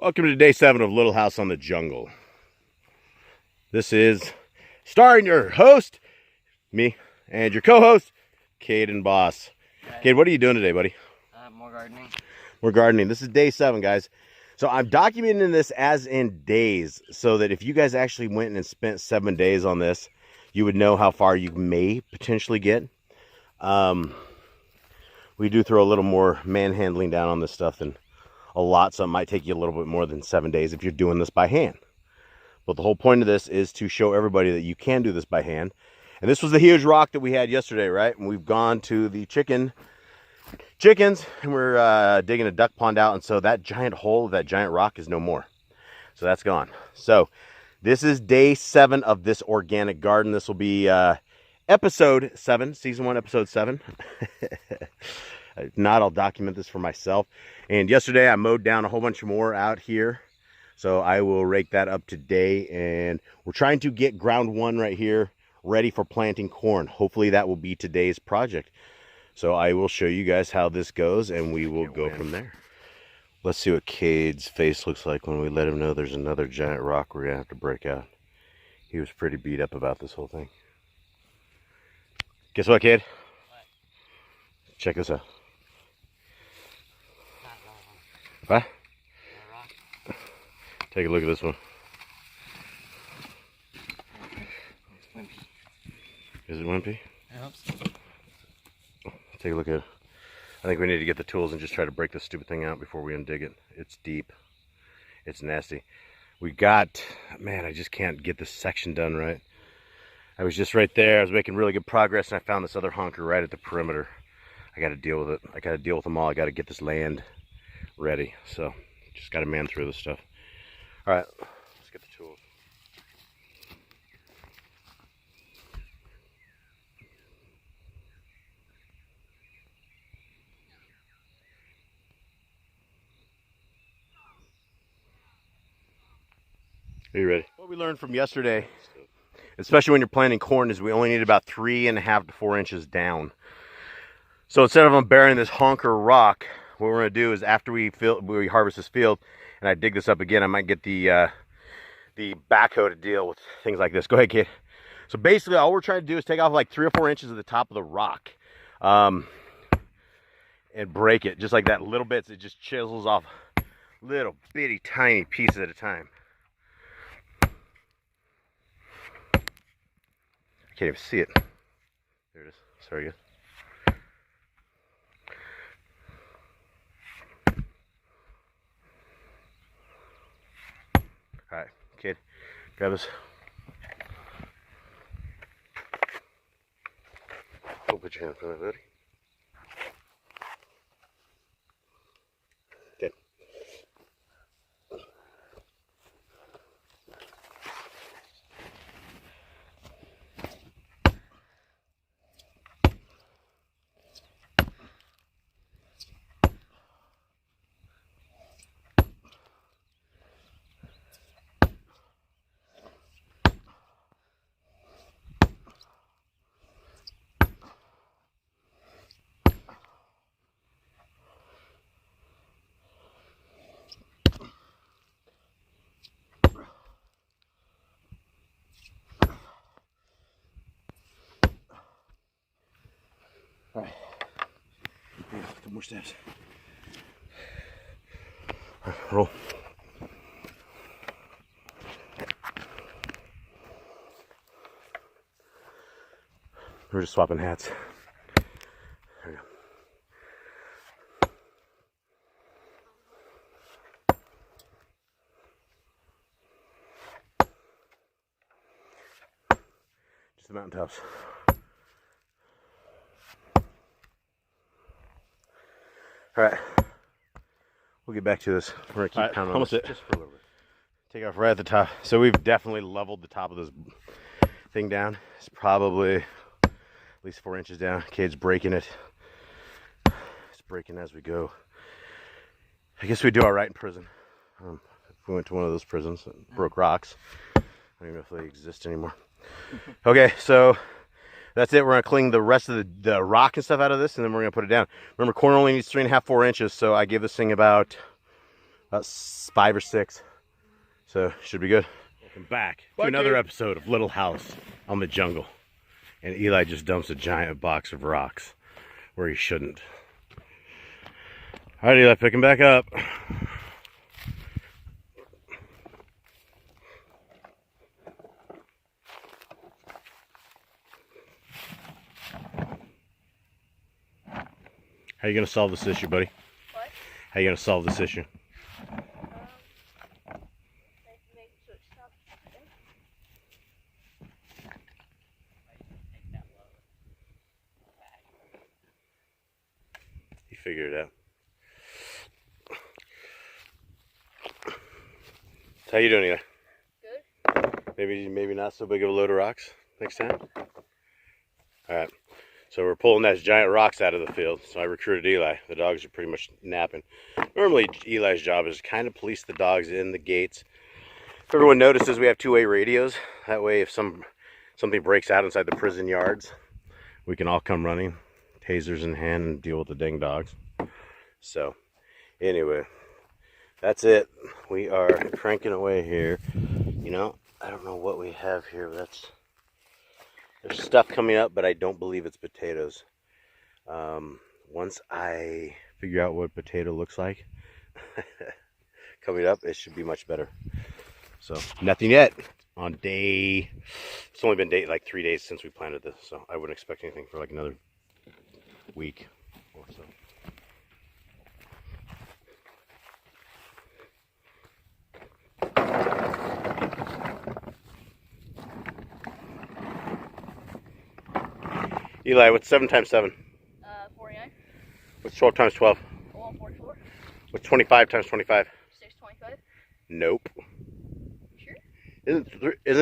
Welcome to day 7 of Little House on the Jungle. This is starring your host, me, and your co-host, Cade and Boss. Cade, what are you doing today, buddy? More gardening. We're gardening. This is day 7, guys. So I'm documenting this as in days, so that if you guys actually went and spent 7 days on this, you would know how far you may potentially get. We do throw a little more manhandling down on this stuff than a lot, so it might take you a little bit more than 7 days if you're doing this by hand. But the whole point of this is to show everybody that you can do this by hand. And this was the huge rock that we had yesterday, right? And we've gone to the chickens, and we're digging a duck pond out, and so that giant hole, that giant rock is no more. So that's gone. So this is day 7 of this organic garden. This will be episode 7, season 1, episode 7. If not, I'll document this for myself. And yesterday I mowed down a whole bunch more out here, so I will rake that up today. And we're trying to get ground 1 right here ready for planting corn. Hopefully that will be today's project. So I will show you guys how this goes, and we will go from there. Let's see what Cade's face looks like when we let him know there's another giant rock we're gonna have to break out. He was pretty beat up about this whole thing. Guess what, Cade? What? Check this out. What? Take a look at this one. Is it wimpy? I hope so. Take a look at it. I think we need to get the tools and just try to break this stupid thing out before we undig it. It's deep. It's nasty. We got, man, I just can't get this section done right. I was just right there. I was making really good progress, and I found this other honker right at the perimeter. I got to deal with it. I got to deal with them all. I got to get this land ready. So just got to man through this stuff. All right, let's get the tools. Are you ready? What we learned from yesterday, especially when you're planting corn, is we only need about 3.5 to 4 inches down. So instead of burying this honker rock, what we're going to do is after we harvest this field, and I dig this up again, I might get the backhoe to deal with things like this. Go ahead, kid. So basically, all we're trying to do is take off like 3 or 4 inches of the top of the rock, and break it just like that. Little bits. It just chisels off little bitty tiny pieces at a time. I can't even see it. There it is. Sorry, guys. All right, kid, grab this. Go put your hand in front of it, buddy. Okay. All right, a couple more steps. All right, roll. We're just swapping hats. There we go. Just the mountaintops. All right, we'll get back to this. We're gonna keep pounding on this just for a little bit. Take off right at the top. So we've definitely leveled the top of this thing down. It's probably at least 4 inches down. Cade's breaking it. It's breaking as we go. I guess we'd do all right in prison. If we went to one of those prisons that broke rocks. I don't even know if they exist anymore. Okay, so that's it. We're going to clean the rest of the rock and stuff out of this, and then we're going to put it down. Remember, corn only needs 3.5, 4 inches, so I give this thing about About 5 or 6. So should be good. Welcome back to another episode of Little House on the Jungle. And Eli just dumps a giant box of rocks where he shouldn't. All right, Eli, pick him back up. How are you going to solve this issue, buddy? What? How are you going to solve this issue? Make sure it stops. You figure it out. How you doing, Eli? Good. Maybe not so big of a load of rocks next time? Alright. So we're pulling those giant rocks out of the field. So I recruited Eli. The dogs are pretty much napping. Normally Eli's job is to kind of police the dogs in the gates. If everyone notices, we have two-way radios. That way if something breaks out inside the prison yards, we can all come running, tasers in hand, and deal with the dang dogs. So anyway, that's it. We are cranking away here. You know, I don't know what we have here, but there's stuff coming up, but I don't believe it's potatoes. Once I figure out what potato looks like coming up, it should be much better. So nothing yet. On day, it's only been like 3 days since we planted this, so I wouldn't expect anything for like another week or so. Eli, what's 7 times 7? 49. What's 12 times 12? 144. What's 25 times 25? 625. Nope. Sure? Isn't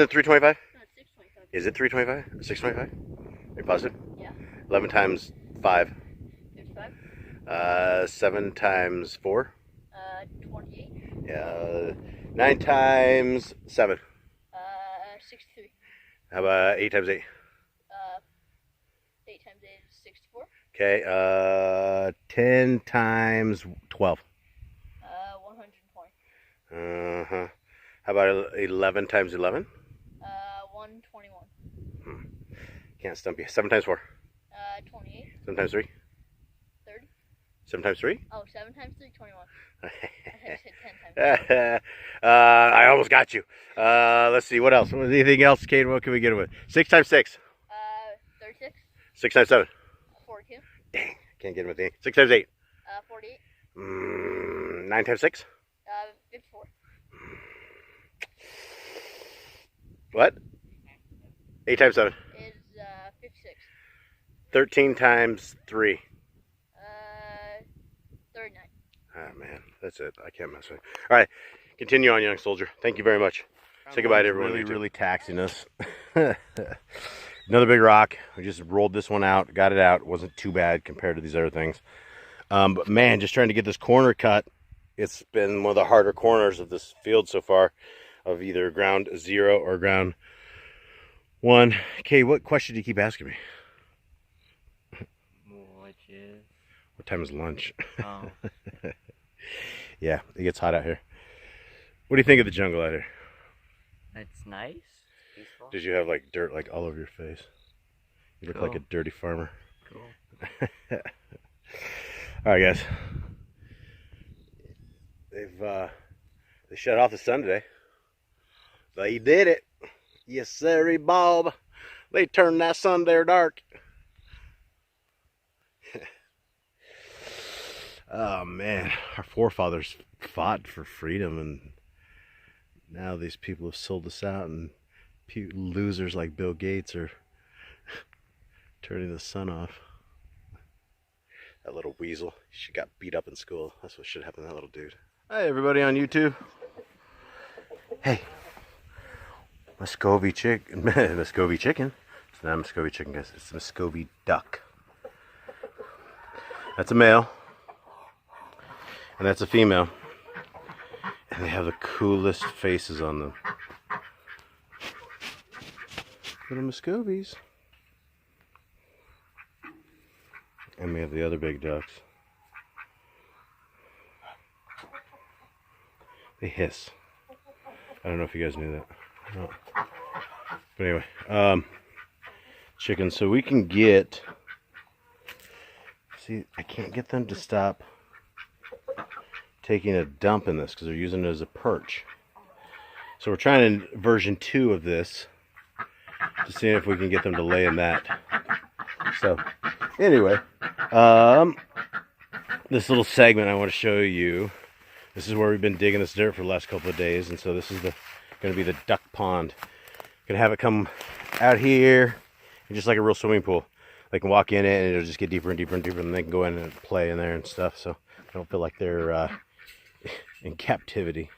it 325? No, it's 625. Is it 325? 625? Are you positive? Yeah. 11 times 5. 55. 7 times 4. 28. 9 times 7. 63. How about 8 times 8? 8 times 8 is 64. Okay. 10 times 12. 120. Uh-huh. How about 11 times 11? 121. Can't stump you. 7 times 4. 28. 7 times 3? 30. 7 times 3? Oh, 7 times 3, 21. I said 10 times. I almost got you. Let's see. What else? Anything else, Kate? What can we get away with? 6 times 6. 36. 6 times 7. 42. Dang. Can't get him with anything. 6 times 8. 48. 9 times 6. 54. What? 8 times 7. Is 56. 13 times 3. 39. Oh, man. That's it. I can't mess with it. All right. Continue on, young soldier. Thank you very much. Say goodbye to everyone. Really taxing us. Another big rock. We just rolled this one out. Got it out. It wasn't too bad compared to these other things. But, man, just trying to get this corner cut. It's been one of the harder corners of this field so far, of either ground 0 or ground 1. Kay, what question do you keep asking me? Which is? What time is lunch? Oh. Yeah, it gets hot out here. What do you think of the jungle out here? It's nice. Peaceful. Did you have like dirt like all over your face? You look like a dirty farmer. Cool. All right, guys. They shut off the sun today. They did it. Yes, sirree, Bob. They turned that sun there dark. Oh man, our forefathers fought for freedom, and now these people have sold us out, and losers like Bill Gates are turning the sun off. That little weasel, she got beat up in school. That's what should happen to that little dude. Hi everybody on YouTube. Hey, Muscovy chicken. Muscovy chicken. It's not a Muscovy chicken, guys. It's a Muscovy duck. That's a male. And that's a female. And they have the coolest faces on them. Little Muscovies. And we have the other big ducks. They hiss. I don't know if you guys knew that. No. But anyway, chickens. So we can get. See, I can't get them to stop taking a dump in this because they're using it as a perch. So we're trying version 2 of this to see if we can get them to lay in that. So anyway, this little segment I want to show you. This is where we've been digging this dirt for the last couple of days, and so this is going to be the duck pond. Gonna have it come out here, just like a real swimming pool. They can walk in it, and it'll just get deeper and deeper and deeper, and they can go in and play in there and stuff. So I don't feel like they're in captivity.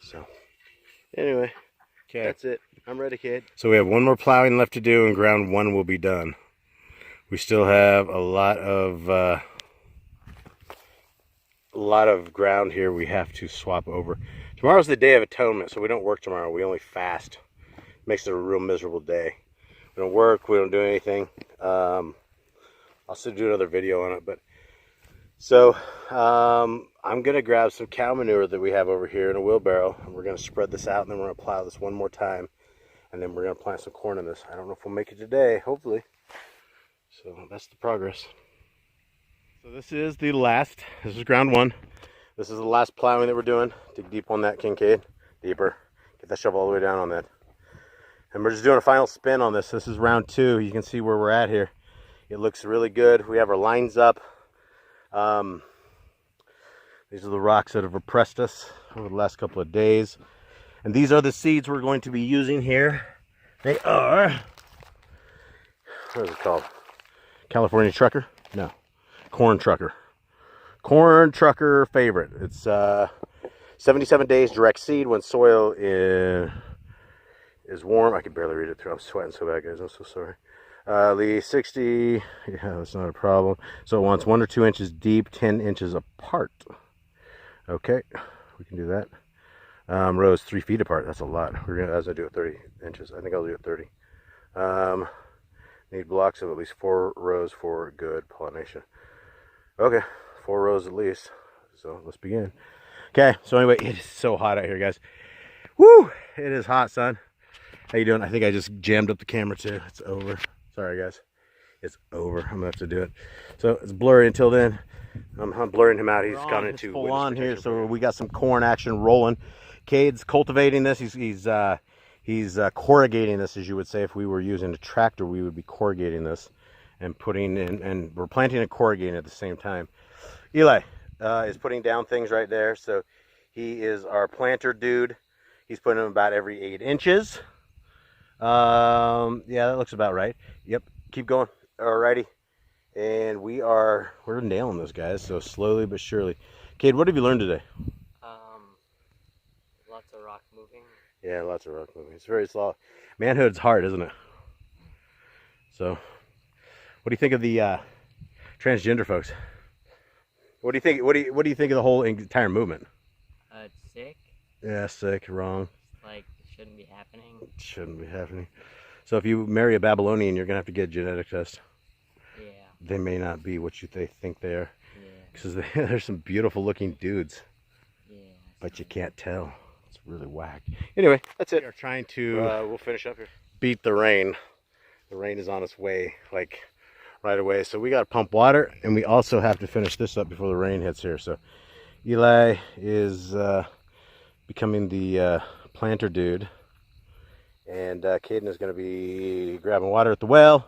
So anyway, okay, that's it. I'm ready, kid. So we have one more plowing left to do, and ground 1 will be done. We still have a lot of ground here we have to swap over. Tomorrow's the Day of Atonement, so we don't work tomorrow. We only fast. Makes it a real miserable day. We don't work. We don't do anything. I'll still do another video on it, but so I'm gonna grab some cow manure that we have over here in a wheelbarrow, and we're gonna spread this out, and then we're gonna plow this one more time, and then we're gonna plant some corn in this. I don't know if we'll make it today. Hopefully. So that's the progress. So this is the last. This is ground 1. This is the last plowing that we're doing. Dig deep on that, Kincaid. Deeper. Get that shovel all the way down on that. And we're just doing a final spin on this. This is round 2. You can see where we're at here. It looks really good. We have our lines up. These are the rocks that have oppressed us over the last couple of days. And these are the seeds we're going to be using here. They are, what is it called? California Trucker? No. Corn Trucker. Corn Trucker favorite. It's 77 days direct seed when soil is warm. I can barely read it through. I'm sweating so bad, guys. I'm so sorry. The 60, yeah, that's not a problem. So it wants 1 or 2 inches deep, 10 inches apart. Okay, we can do that. Rows 3 feet apart. That's a lot. We're gonna do it 30 inches. I think I'll do it 30. Need blocks of at least 4 rows for good pollination. Okay, 4 rows at least. So let's begin. Okay, so anyway, it is so hot out here, guys. Woo! It is hot, son. How you doing? I think I just jammed up the camera too. It's over. Sorry, guys. It's over. I'm gonna have to do it. So it's blurry until then. I'm blurring him out. He's gone into full on here. So we got some corn action rolling. Cade's cultivating this. He's corrugating this, as you would say. If we were using a tractor, we would be corrugating this and putting in, and we're planting and corrugating at the same time. Eli is putting down things right there. So he is our planter dude. He's putting them about every 8 inches. Yeah, that looks about right. Yep, keep going. Alrighty. And we're nailing this, guys. So slowly but surely. Cade, what have you learned today? Lots of rock moving. Yeah, lots of rock moving. It's very slow. Manhood's hard, isn't it? So, what do you think of the transgender folks? What do you think? What do you think of the whole entire movement? It's sick. Yeah, sick. Wrong. Like, it shouldn't be happening. It shouldn't be happening. So if you marry a Babylonian, you're gonna have to get a genetic test. Yeah. They may not be what they think they are. Yeah. Because there's some beautiful looking dudes. Yeah. But you can't tell. It's really whack. Anyway, that's it. We are trying to We'll finish up here. beat the rain. The rain is on its way, like right away. So we got to pump water, and we also have to finish this up before the rain hits here. So Eli is becoming the planter dude, and Caden is going to be grabbing water at the well.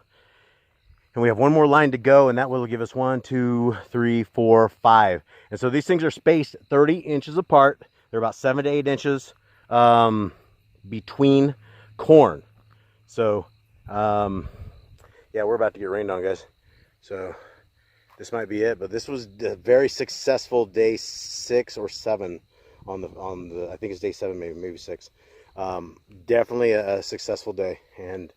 And we have one more line to go, and that will give us 1, 2, 3, 4, 5. And so these things are spaced 30 inches apart. They're about 7 to 8 inches between corn. So, yeah, we're about to get rained on, guys. So this might be it. But this was a very successful day 6 or 7 on the. I think it's day 7, maybe 6. Definitely a successful day, and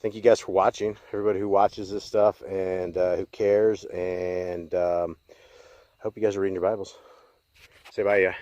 thank you guys for watching, everybody who watches this stuff and who cares, and hope you guys are reading your Bibles. Say bye, yeah.